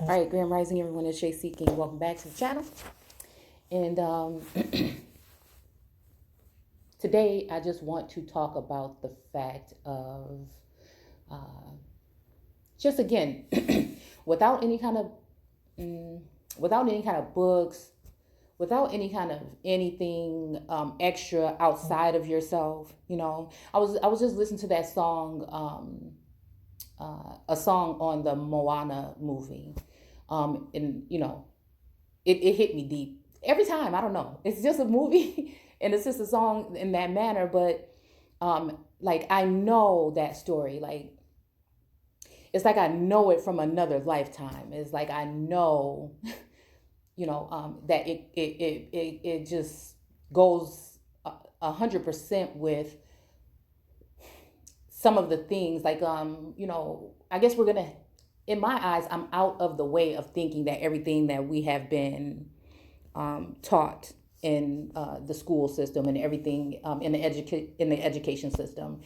All right, Grand Rising, everyone. It's Shay Seeking. Welcome back to the channel. And today, I just want to talk about the fact of just again, without any kind of without any kind of books, without any kind of anything extra outside of yourself. I was just listening to that song, a song on the Moana movie, and it hit me deep every time. I don't know. It's just a movie and it's just a song in that manner, but like I know that story. Like it's like I know it from another lifetime. It's like I know, that it just goes 100% with some of the things. Like I guess we're gonna, in my eyes, I'm out of the way of thinking that everything that we have been taught in the school system and everything in the education system,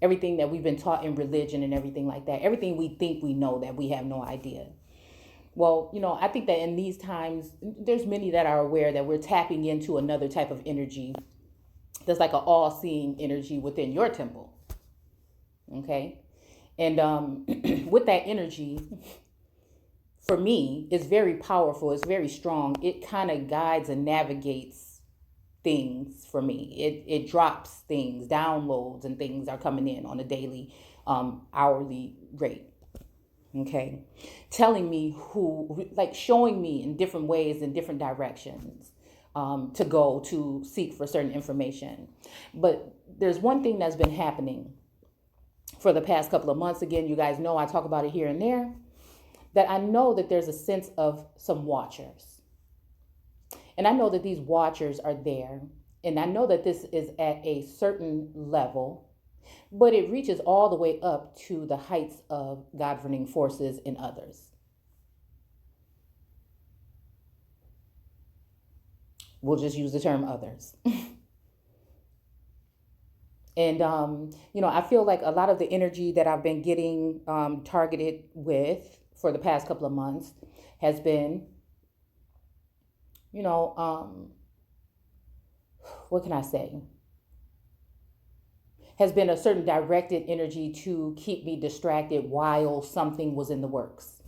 everything that we've been taught in religion and everything like that, everything we think we know, that we have no idea. Well, I think that in these times, there's many that are aware that we're tapping into another type of energy. There's like an all-seeing energy within your temple. Okay, and with that energy, for me, it's very powerful. It's very strong. It kind of guides and navigates things for me. It drops things, downloads, and things are coming in on a daily, hourly rate. Okay, telling me like showing me in different ways, in different directions, to go to seek for certain information. But there's one thing that's been happening for the past couple of months. Again, you guys know I talk about it here and there, that I know that there's a sense of some watchers. And I know that these watchers are there. And I know that this is at a certain level, but it reaches all the way up to the heights of governing forces and others. We'll just use the term others. And, I feel like a lot of the energy that I've been getting targeted with for the past couple of months has been, what can I say? Has been a certain directed energy to keep me distracted while something was in the works.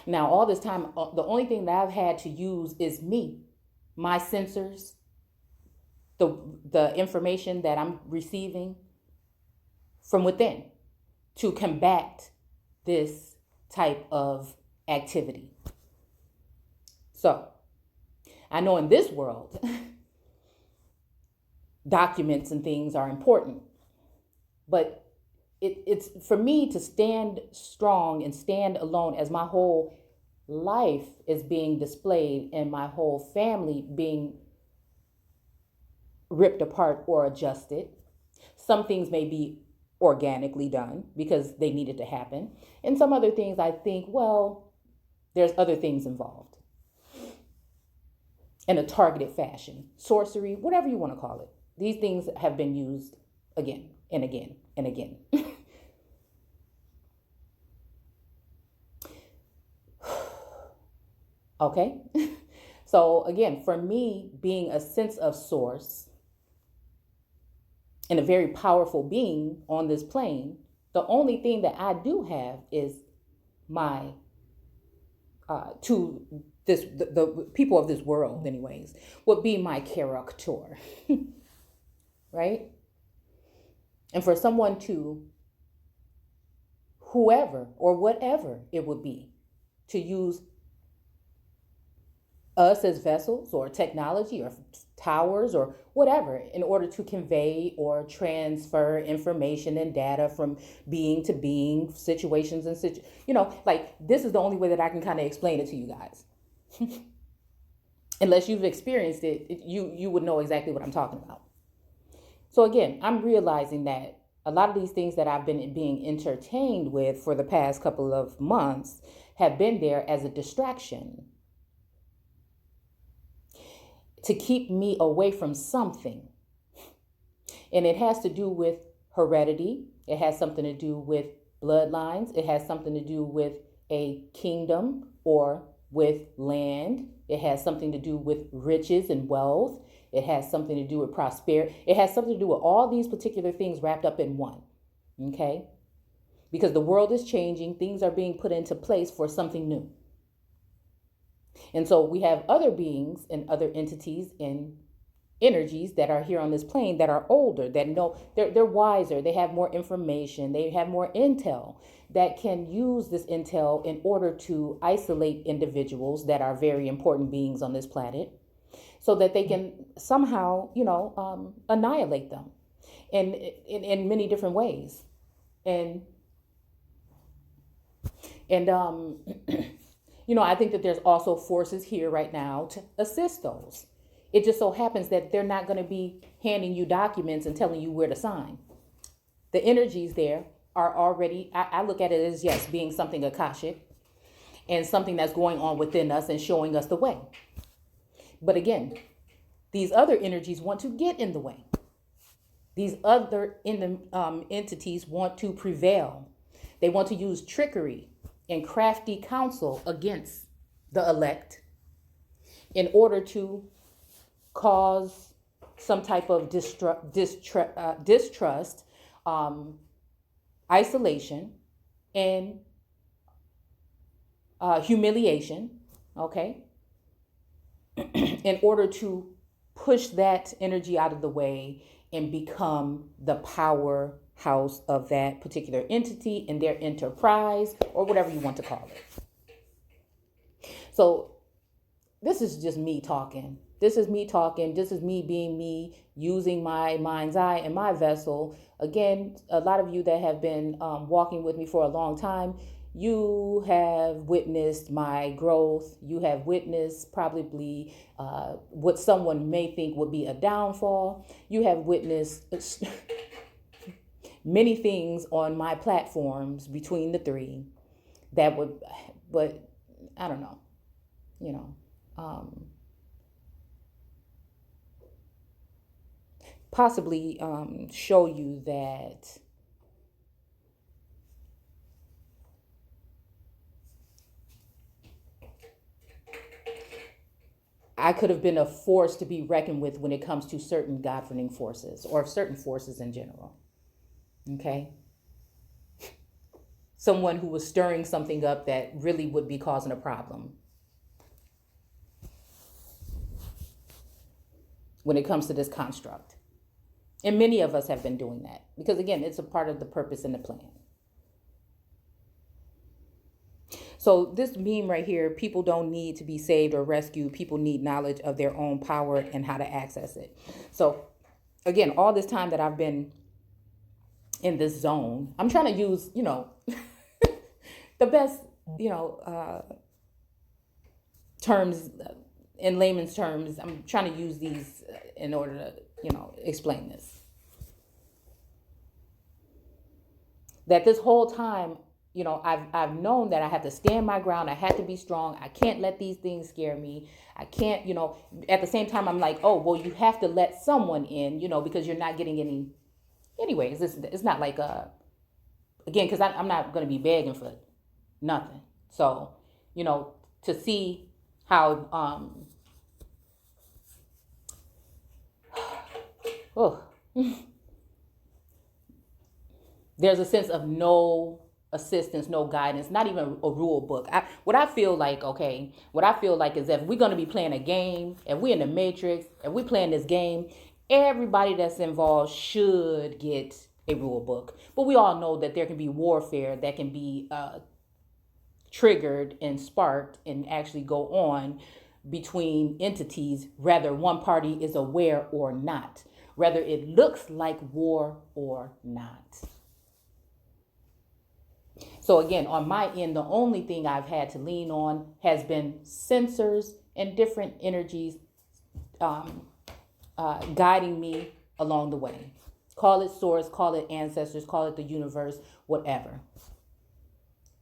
Now, all this time, the only thing that I've had to use is me, my sensors, the information that I'm receiving from within to combat this type of activity. So I know in this world, documents and things are important, but it's for me to stand strong and stand alone as my whole life is being displayed and my whole family being ripped apart or adjusted. Some things may be organically done because they needed to happen. And some other things I think, well, there's other things involved in a targeted fashion, sorcery, whatever you want to call it. These things have been used again and again and again. Okay. So again, for me, being a sense of source and a very powerful being on this plane, the only thing that I do have is my to this the people of this world anyways would be my character. Right? And for someone to, whoever or whatever it would be, to use us as vessels or technology or towers or whatever in order to convey or transfer information and data from being to being, situations and like this is the only way that I can kind of explain it to you guys. Unless you've experienced it, you would know exactly what I'm talking about. So again, I'm realizing that a lot of these things that I've been being entertained with for the past couple of months have been there as a distraction to keep me away from something. And it has to do with heredity. It has something to do with bloodlines. It has something to do with a kingdom or with land. It has something to do with riches and wealth. It has something to do with prosperity. It has something to do with all these particular things wrapped up in one. Okay? Because the world is changing, things are being put into place for something new. And so we have other beings and other entities and energies that are here on this plane that are older, that know they're wiser, they have more information, they have more intel, that can use this intel in order to isolate individuals that are very important beings on this planet, so that they can somehow, annihilate them in many different ways. And I think that there's also forces here right now to assist those. It just so happens that they're not going to be handing you documents and telling you where to sign. The energies there are already, I look at it as, yes, being something Akashic and something that's going on within us and showing us the way. But again, these other energies want to get in the way. These other entities want to prevail. They want to use trickery and crafty counsel against the elect in order to cause some type of distrust, isolation, and humiliation, okay, in order to push that energy out of the way and become the powerhouse of that particular entity and their enterprise, or whatever you want to call it. So this is just me talking. This is me talking. This is me being me, using my mind's eye and my vessel. Again, a lot of you that have been walking with me for a long time, you have witnessed my growth. You have witnessed probably what someone may think would be a downfall. You have witnessed many things on my platforms between the three that would, but I don't know, possibly show you that I could have been a force to be reckoned with when it comes to certain governing forces or certain forces in general. Okay? Someone who was stirring something up that really would be causing a problem when it comes to this construct. And many of us have been doing that because, again, it's a part of the purpose and the plan. So this meme right here, people don't need to be saved or rescued. People need knowledge of their own power and how to access it. So again, all this time that I've been in this zone, I'm trying to use, the best, terms in layman's terms. I'm trying to use these in order to, explain this. That this whole time, I've known that I have to stand my ground. I have to be strong. I can't let these things scare me. I can't, at the same time, I'm like, oh, well, you have to let someone in, because you're not getting any. Anyways, it's not like, again, because I'm not going to be begging for nothing. So, to see how, there's a sense of no assistance, no guidance, not even a rule book. What I feel like is that if we're going to be playing a game, if we're in the Matrix, if we're playing this game, everybody that's involved should get a rule book. But we all know that there can be warfare that can be triggered and sparked and actually go on between entities, whether one party is aware or not, whether it looks like war or not. So again, on my end, the only thing I've had to lean on has been sensors and different energies guiding me along the way. Call it source, call it ancestors, call it the universe, whatever.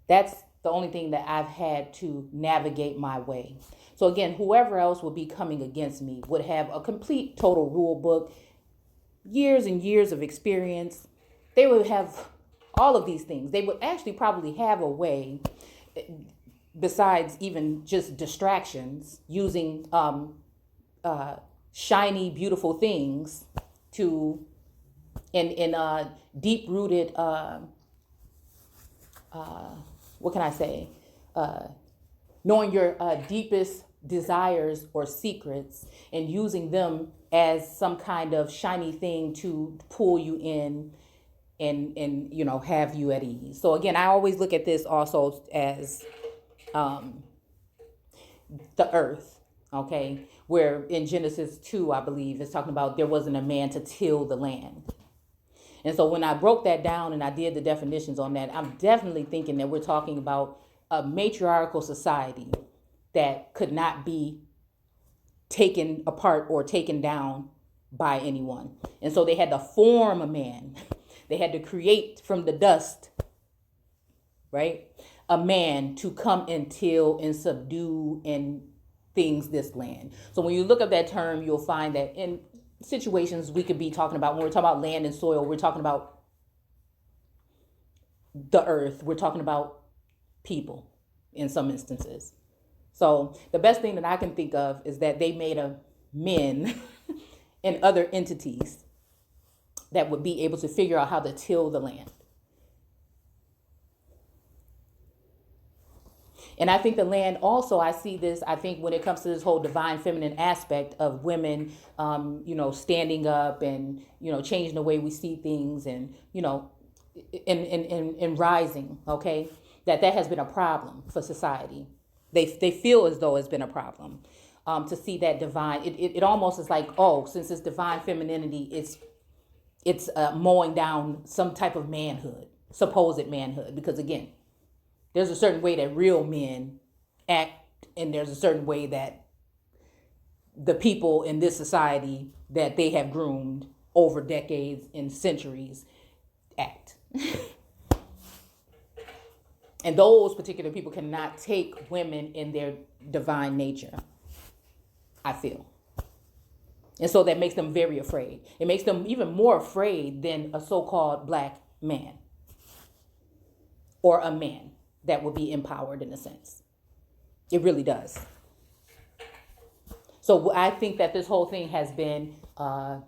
That's the only thing that I've had to navigate my way. So again, whoever else would be coming against me would have a complete total rule book, years and years of experience. They would have all of these things. They would actually probably have a way besides even just distractions, using shiny, beautiful things to in deep rooted what can I say? Knowing your deepest desires or secrets and using them as some kind of shiny thing to pull you in and have you at ease. So again, I always look at this also as the earth, okay? Where in Genesis 2, I believe, it's talking about there wasn't a man to till the land. And so when I broke that down and I did the definitions on that, I'm definitely thinking that we're talking about a matriarchal society that could not be taken apart or taken down by anyone. And so they had to form a man. They had to create from the dust, right? A man to come and till and subdue and things this land. So when you look up that term, you'll find that in situations we could be talking about, when we're talking about land and soil, we're talking about the earth, we're talking about people in some instances. So the best thing that I can think of is that they made a men and other entities that would be able to figure out how to till the land. And I think the land also, I see this, I think when it comes to this whole divine feminine aspect of women, standing up and, changing the way we see things and, and rising, okay, that has been a problem for society. They feel as though it's been a problem to see that divine. It almost is like, oh, since it's divine femininity, it's mowing down some type of manhood, supposed manhood, because again, there's a certain way that real men act, and there's a certain way that the people in this society that they have groomed over decades and centuries act. And those particular people cannot take women in their divine nature, I feel. And so that makes them very afraid. It makes them even more afraid than a so-called black man or a man that will be empowered in a sense. It really does. So I think that this whole thing has been a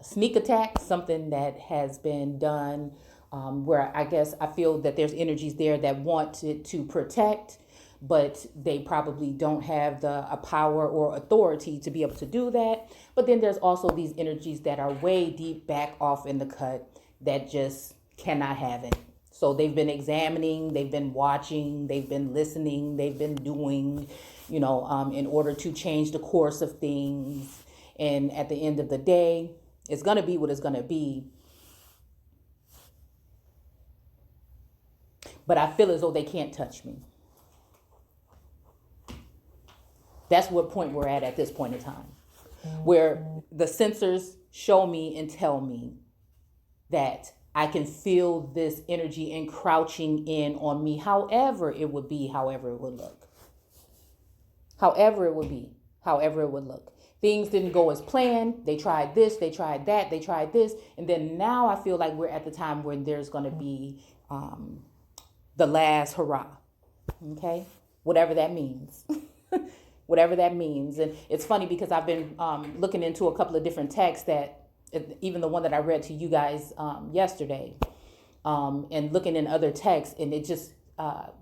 sneak attack, something that has been done where I guess I feel that there's energies there that want it to protect, but they probably don't have the power or authority to be able to do that. But then there's also these energies that are way deep back off in the cut that just cannot have it. So they've been examining, they've been watching, they've been listening, they've been doing, in order to change the course of things. And at the end of the day, it's going to be what it's going to be. But I feel as though they can't touch me. That's what point we're at this point in time, where the sensors show me and tell me that I can feel this energy encroaching in on me, however it would be, however it would look. However it would be, however it would look. Things didn't go as planned. They tried this, they tried that, they tried this. And then now I feel like we're at the time when there's going to be the last hurrah. Okay? Whatever that means. Whatever that means. And it's funny because I've been looking into a couple of different texts that, even the one that I read to you guys yesterday, and looking in other texts, and it just,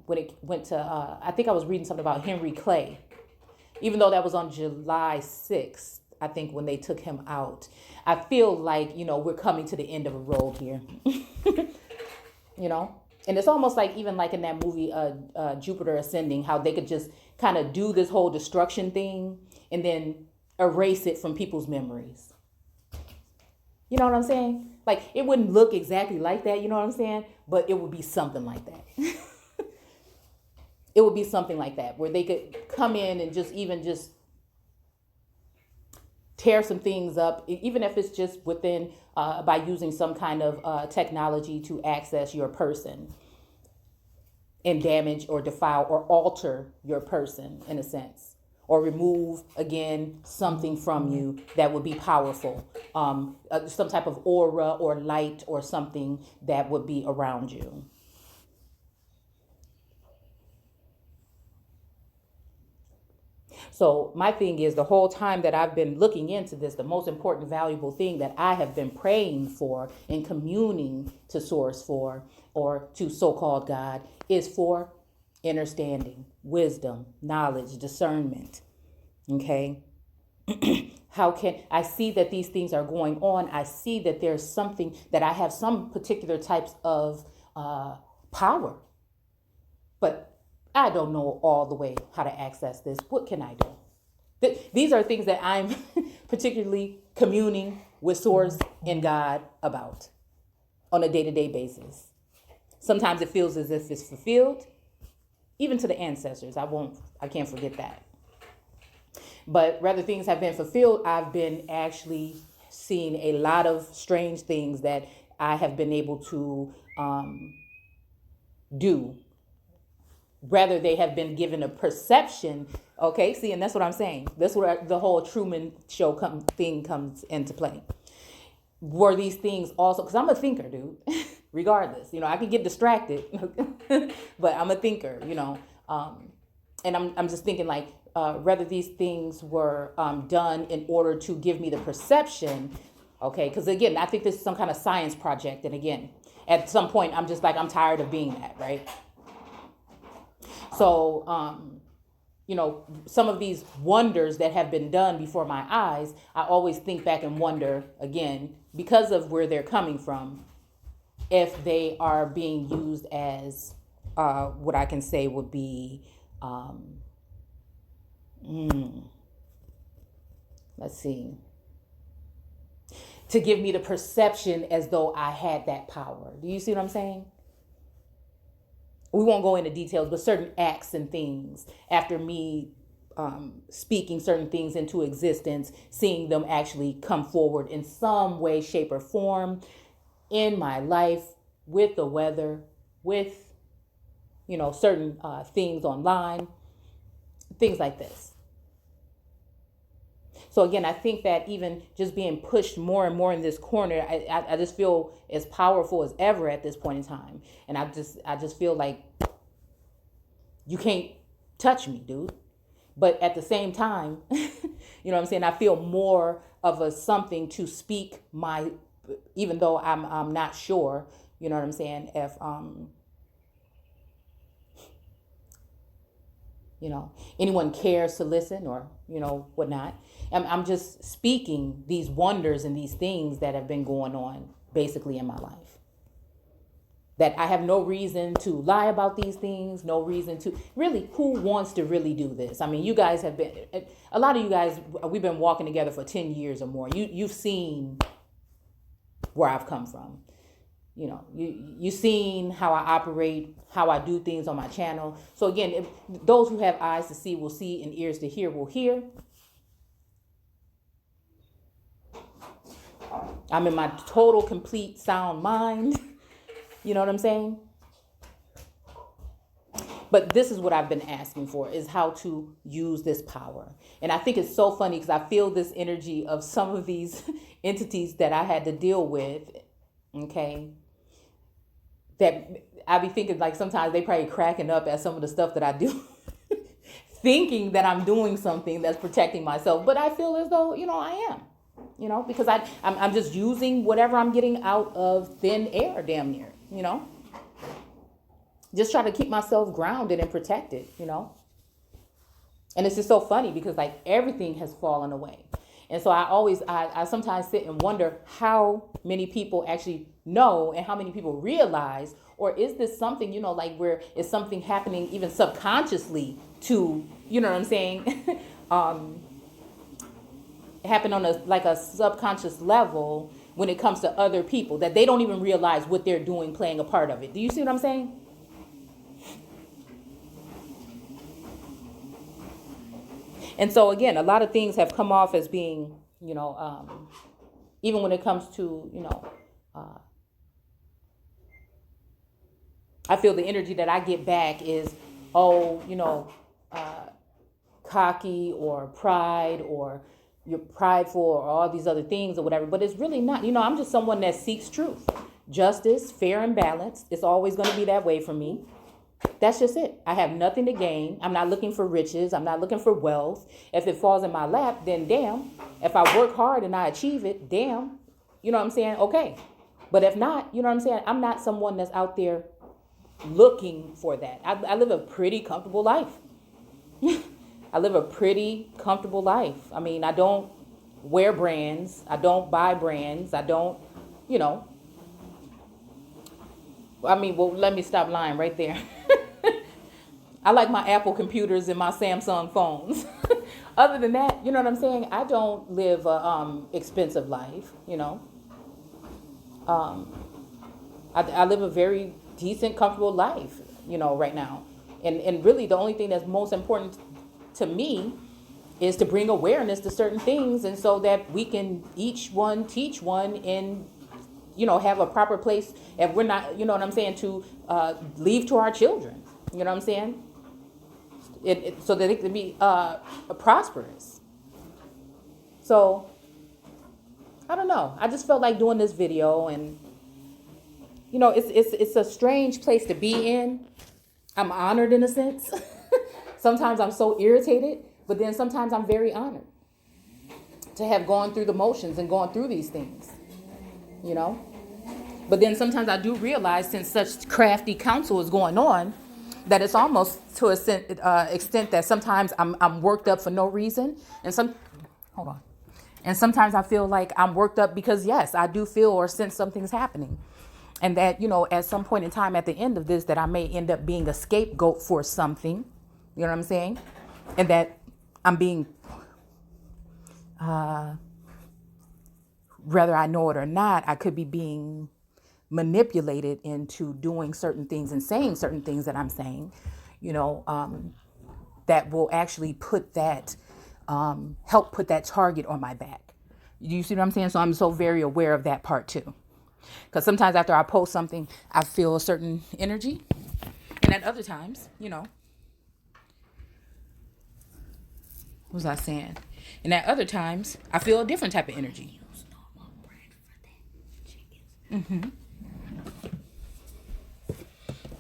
when it went to, I think I was reading something about Henry Clay, even though that was on July 6th, I think when they took him out, I feel like, we're coming to the end of a road here, and it's almost like, even like in that movie, Jupiter Ascending, how they could just kind of do this whole destruction thing and then erase it from people's memories. You know what I'm saying? Like, it wouldn't look exactly like that, you know what I'm saying? But it would be something like that. It would be something like that, where they could come in and just tear some things up, even if it's just within, by using some kind of technology to access your person and damage or defile or alter your person in a sense. Or remove, again, something from you that would be powerful. Some type of aura or light or something that would be around you. So my thing is, the whole time that I've been looking into this, the most important, valuable thing that I have been praying for and communing to source for, or to so-called God, is for understanding, wisdom, knowledge, discernment. Okay. How can I see that these things are going on? I see that there's something, that I have some particular types of power, but I don't know all the way how to access this. What can I do? These are things that I'm particularly communing with Source and God about on a day-to-day basis. Sometimes it feels as if it's fulfilled, even to the ancestors. I can't forget that. But rather things have been fulfilled, I've been actually seeing a lot of strange things that I have been able to do. Rather, they have been given a perception. Okay, see, and that's what I'm saying. That's where the whole Truman Show thing comes into play. Were these things also, because I'm a thinker, dude, regardless. I can get distracted, but I'm a thinker, and I'm just thinking like, whether these things were done in order to give me the perception, okay? Because again, I think this is some kind of science project. And again, at some point, I'm just like, I'm tired of being that, right? So, some of these wonders that have been done before my eyes, I always think back and wonder, again, because of where they're coming from, if they are being used as what I can say would be, let's see, to give me the perception as though I had that power. Do you see what I'm saying? We won't go into details, but certain acts and things after me speaking certain things into existence, seeing them actually come forward in some way, shape, or form in my life, with the weather, with, certain things online, things like this. So again, I think that even just being pushed more and more in this corner, I just feel as powerful as ever at this point in time. And I just feel like you can't touch me, dude. But at the same time, you know what I'm saying? I feel more of a something to speak my, even though I'm not sure, you know what I'm saying, if anyone cares to listen or, whatnot. I'm just speaking these wonders and these things that have been going on basically in my life. That I have no reason to lie about these things, no reason to really, who wants to really do this? I mean, you guys have been, a lot of you guys, we've been walking together for 10 years or more. You've seen where I've come from. You've seen how I operate, how I do things on my channel. So again, if those who have eyes to see will see and ears to hear will hear. I'm in my total, complete, sound mind. You know what I'm saying? But this is what I've been asking for, is how to use this power. And I think it's so funny because I feel this energy of some of these entities that I had to deal with, okay, that I be thinking like sometimes they probably cracking up at some of the stuff that I do, thinking that I'm doing something that's protecting myself. But I feel as though, I am. Because I'm just using whatever I'm getting out of thin air, damn near, just try to keep myself grounded and protected, and it's just so funny because like everything has fallen away. And so I sometimes sit and wonder how many people actually know and how many people realize, or is this something, like where is something happening even subconsciously to, you know what I'm saying? Happen on a subconscious level when it comes to other people, that they don't even realize what they're doing, playing a part of it. Do you see what I'm saying? And so again, a lot of things have come off as being, even when it comes to, I feel the energy that I get back is, cocky or pride or you're prideful or all these other things or whatever, but it's really not. I'm just someone that seeks truth, justice, fair and balanced. It's always going to be that way for me. That's just it. I have nothing to gain. I'm not looking for riches. I'm not looking for wealth. If it falls in my lap, then damn. If I work hard and I achieve it, damn. You know what I'm saying? Okay. But if not, you know what I'm saying? I'm not someone that's out there looking for that. I live a pretty comfortable life. I live a pretty comfortable life. I mean, I don't wear brands. I don't buy brands. I don't, you know. I mean, well, let me stop lying right there. I like my Apple computers and my Samsung phones. Other than that, you know what I'm saying? I don't live a expensive life, you know. I live a very decent, comfortable life, you know, right now. And really the only thing that's most important to me is to bring awareness to certain things, and so that we can each one teach one and, you know, have a proper place, if we're not, you know what I'm saying, to leave to our children, you know what I'm saying, so that it can be prosperous. So I don't know, I just felt like doing this video, and you know, it's a strange place to be in. I'm honored in a sense. Sometimes I'm so irritated, but then sometimes I'm very honored to have gone through the motions and gone through these things, you know. But then sometimes I do realize, since such crafty counsel is going on, that it's almost to a extent that sometimes I'm worked up for no reason. And hold on. And sometimes I feel like I'm worked up because, yes, I do feel or sense something's happening. And that, you know, at some point in time at the end of this, that I may end up being a scapegoat for something. You know what I'm saying? And that I'm being, whether I know it or not, I could be being manipulated into doing certain things and saying certain things that I'm saying, you know, that will actually put that, help put that target on my back. You see what I'm saying? So I'm so very aware of that part too. Because sometimes after I post something, I feel a certain energy. And at other times, you know, what was I saying? And at other times, I feel a different type of energy. Mm-hmm.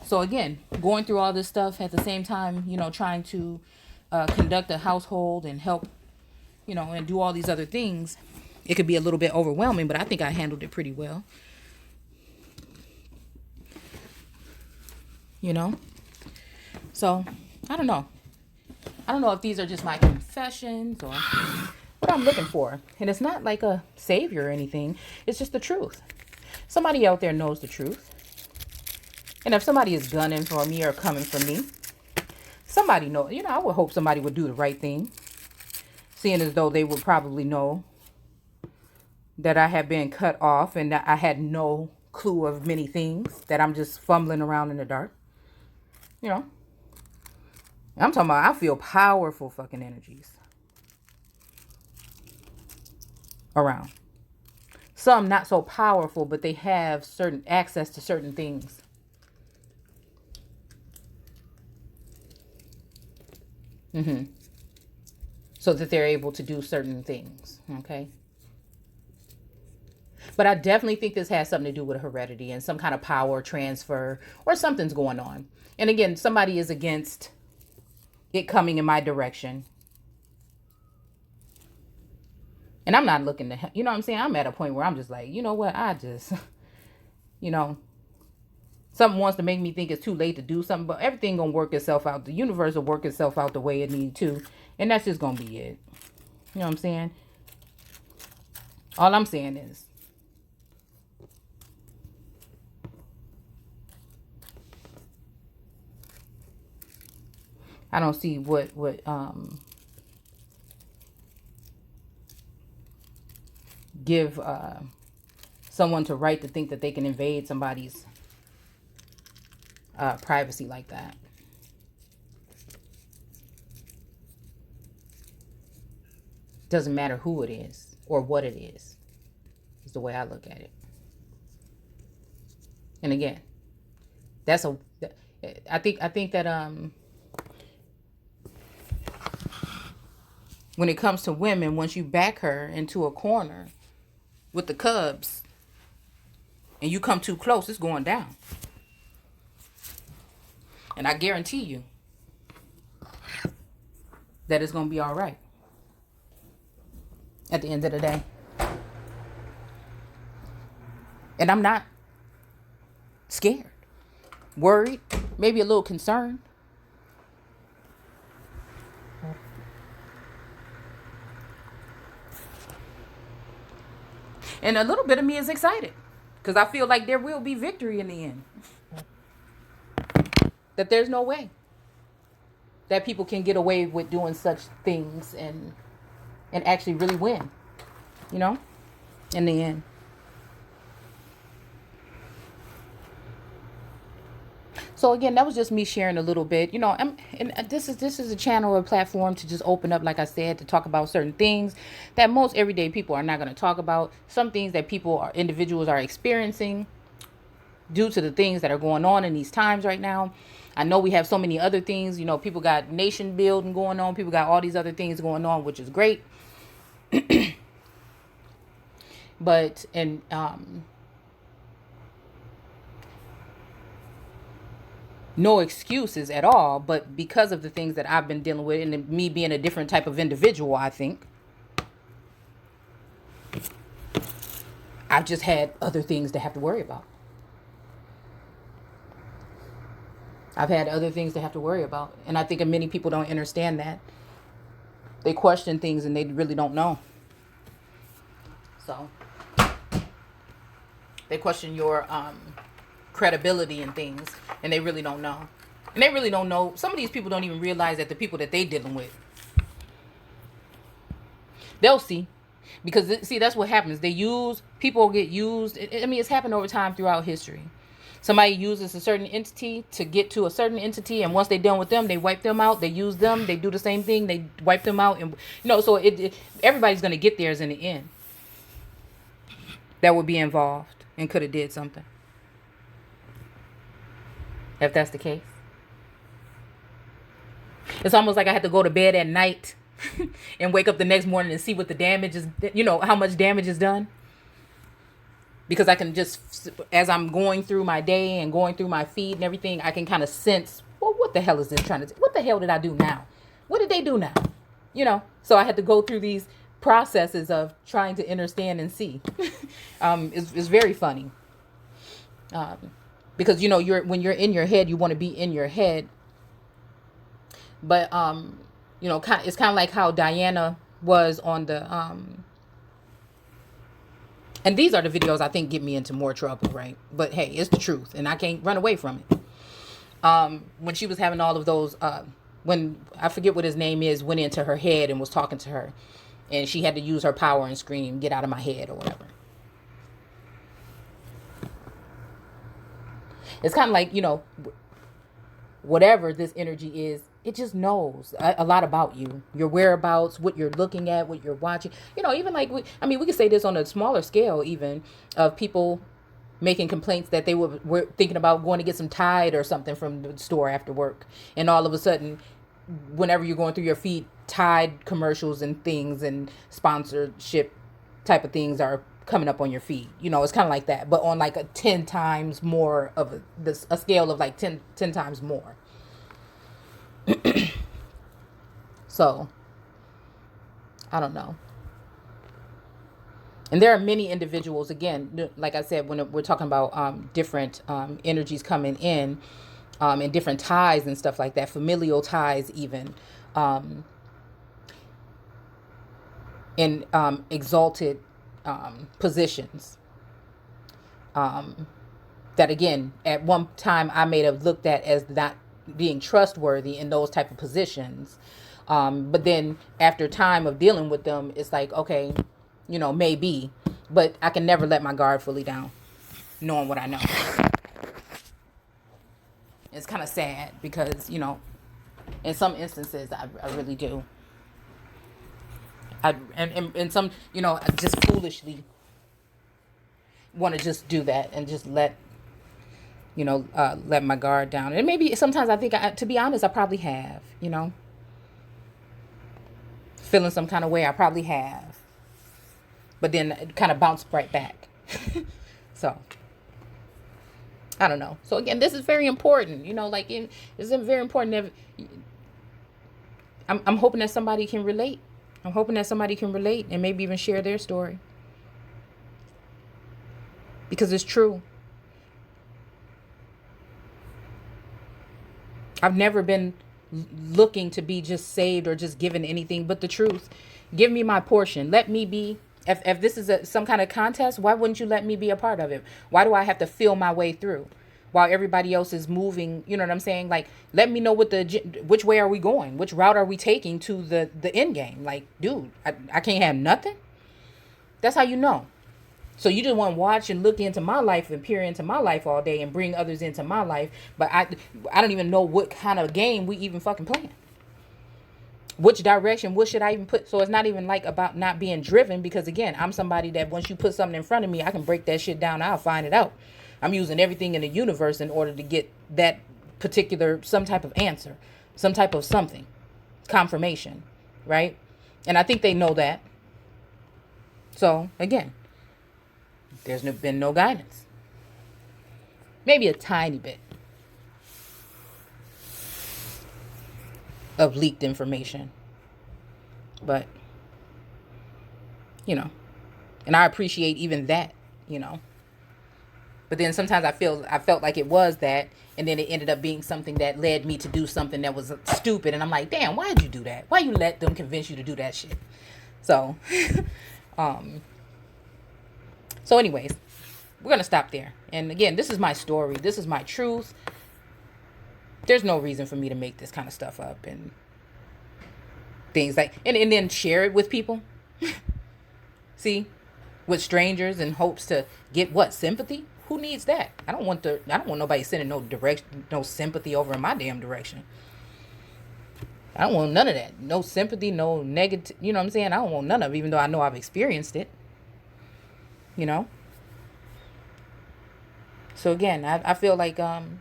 So again, going through all this stuff at the same time, you know, trying to conduct a household and help, you know, and do all these other things, it could be a little bit overwhelming, but I think I handled it pretty well. You know? So, I don't know. I don't know if these are just my confessions or what I'm looking for. And it's not like a savior or anything. It's just the truth. Somebody out there knows the truth. And if somebody is gunning for me or coming for me, somebody knows. You know, I would hope somebody would do the right thing. Seeing as though they would probably know that I have been cut off and that I had no clue of many things, that I'm just fumbling around in the dark. You know, I'm talking about, I feel powerful fucking energies around. Some not so powerful, but they have certain access to certain things. So that they're able to do certain things. Okay. But I definitely think this has something to do with heredity and some kind of power transfer, or something's going on. And again, somebody is against it coming in my direction. And I'm not looking to, you know what I'm saying? I'm at a point where I'm just like, you know what? I just, you know, something wants to make me think it's too late to do something, but everything gonna work itself out. The universe will work itself out the way it needs to. And that's just gonna be it. You know what I'm saying? All I'm saying is, I don't see what give someone to right to think that they can invade somebody's privacy like that. Doesn't matter who it is or what it is the way I look at it. And again, I think that when it comes to women, once you back her into a corner with the cubs and you come too close, it's going down. And I guarantee you that it's going to be all right at the end of the day. And I'm not scared, worried, maybe a little concerned. And a little bit of me is excited because I feel like there will be victory in the end. That there's no way that people can get away with doing such things and actually really win, you know, in the end. So again, that was just me sharing a little bit, you know, and this is a channel or a platform to just open up, like I said, to talk about certain things that most everyday people are not going to talk about. Some things that individuals are experiencing due to the things that are going on in these times right now. I know we have so many other things, you know, people got nation building going on. People got all these other things going on, which is great. But, no excuses at all, but because of the things that I've been dealing with and me being a different type of individual, I think I've just had other things to have to worry about. I've had other things to have to worry about. And I think many people don't understand that. They question things and they really don't know. So they question your credibility and things, and they really don't know. And they really don't know. Some of these people don't even realize that the people that they dealing with, they'll see. Because, see, that's what happens. People get used. I mean, it's happened over time throughout history. Somebody uses a certain entity to get to a certain entity, and once they're done with them, they wipe them out. They use them. They do the same thing. They wipe them out. And, you know, so everybody's going to get theirs in the end. That would be involved and could have did something. If that's the case. It's almost like I had to go to bed at night and wake up the next morning and see what the damage is, you know, how much damage is done. Because I can just, as I'm going through my day and going through my feed and everything, I can kind of sense, well, what the hell is this trying to do? What the hell did I do now? What did they do now? You know, so I had to go through these processes of trying to understand and see. It's very funny. Because, you know, when you're in your head, you want to be in your head. But, you know, it's kind of like how Diana was on the, and these are the videos I think get me into more trouble, right? But hey, it's the truth and I can't run away from it. When she was having all of those, when I forget what his name is, went into her head and was talking to her and she had to use her power and scream, "Get out of my head," or whatever. It's kind of like, you know, whatever this energy is, it just knows a lot about you, your whereabouts, what you're looking at, what you're watching. You know, even like, we can say this on a smaller scale, even of people making complaints that they were thinking about going to get some Tide or something from the store after work. And all of a sudden, whenever you're going through your feed, Tide commercials and things and sponsorship type of things are coming up on your feed. You know, it's kind of like that, but on like a 10 times more of a scale of like 10 times more. So, I don't know. And there are many individuals, again, like I said, when we're talking about different energies coming in, and different ties and stuff like that, familial ties even, in exalted positions, that again, at one time I may have looked at as not being trustworthy in those type of positions. But then after time of dealing with them, it's like, okay, you know, maybe, but I can never let my guard fully down, knowing what I know. It's kind of sad because, you know, in some instances, I really do. And some, you know, I just foolishly want to just do that and just let my guard down. And maybe sometimes I think, to be honest, I probably have, you know, feeling some kind of way. I probably have, but then it kind of bounced right back. So I don't know. So again, this is very important. Like it's very important that I'm hoping that somebody can relate. I'm hoping that somebody can relate and maybe even share their story, because it's true. I've never been looking to be just saved or just given anything but the truth. Give me my portion. Let me be. If this is some kind of contest, why wouldn't you let me be a part of it? Why do I have to feel my way through while everybody else is moving? You know what I'm saying? Like, let me know which way are we going? Which route are we taking to the end game? Like, dude, I can't have nothing. That's how you know. So you just want to watch and look into my life and peer into my life all day and bring others into my life. But I don't even know what kind of game we even fucking playing. Which direction, what should I even put? So it's not even like about not being driven, because again, I'm somebody that once you put something in front of me, I can break that shit down. I'll find it out. I'm using everything in the universe in order to get that particular, some type of answer, some type of something, confirmation, right? And I think they know that. So again, there's been no guidance. Maybe a tiny bit of leaked information. But, and I appreciate even that, But then sometimes I felt like it was that, and then it ended up being something that led me to do something that was stupid. And I'm like, damn, why did you do that? Why you let them convince you to do that shit? So, so anyways, we're going to stop there. And again, this is my story. This is my truth. There's no reason for me to make this kind of stuff up and things like, and then share it with people. See, with strangers in hopes to get what? Sympathy? Who needs that? I don't want nobody sending no sympathy over in my damn direction. I don't want none of that. No sympathy, no negative, you know what I'm saying? I don't want none of it, even though I know I've experienced it. So again, I feel like I'm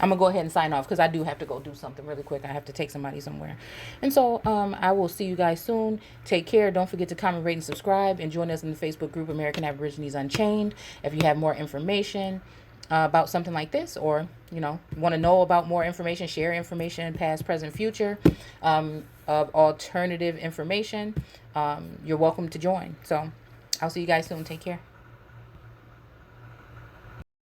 gonna go ahead and sign off because I do have to go do something really quick. I have to take somebody somewhere. And so I will see you guys soon. Take care. Don't forget to comment, rate, and subscribe, and join us in the Facebook group American Aborigines Unchained. If you have more information about something like this, or want to know about more information, share information, past, present, future, of alternative information, you're welcome to join. So I'll see you guys soon. Take care.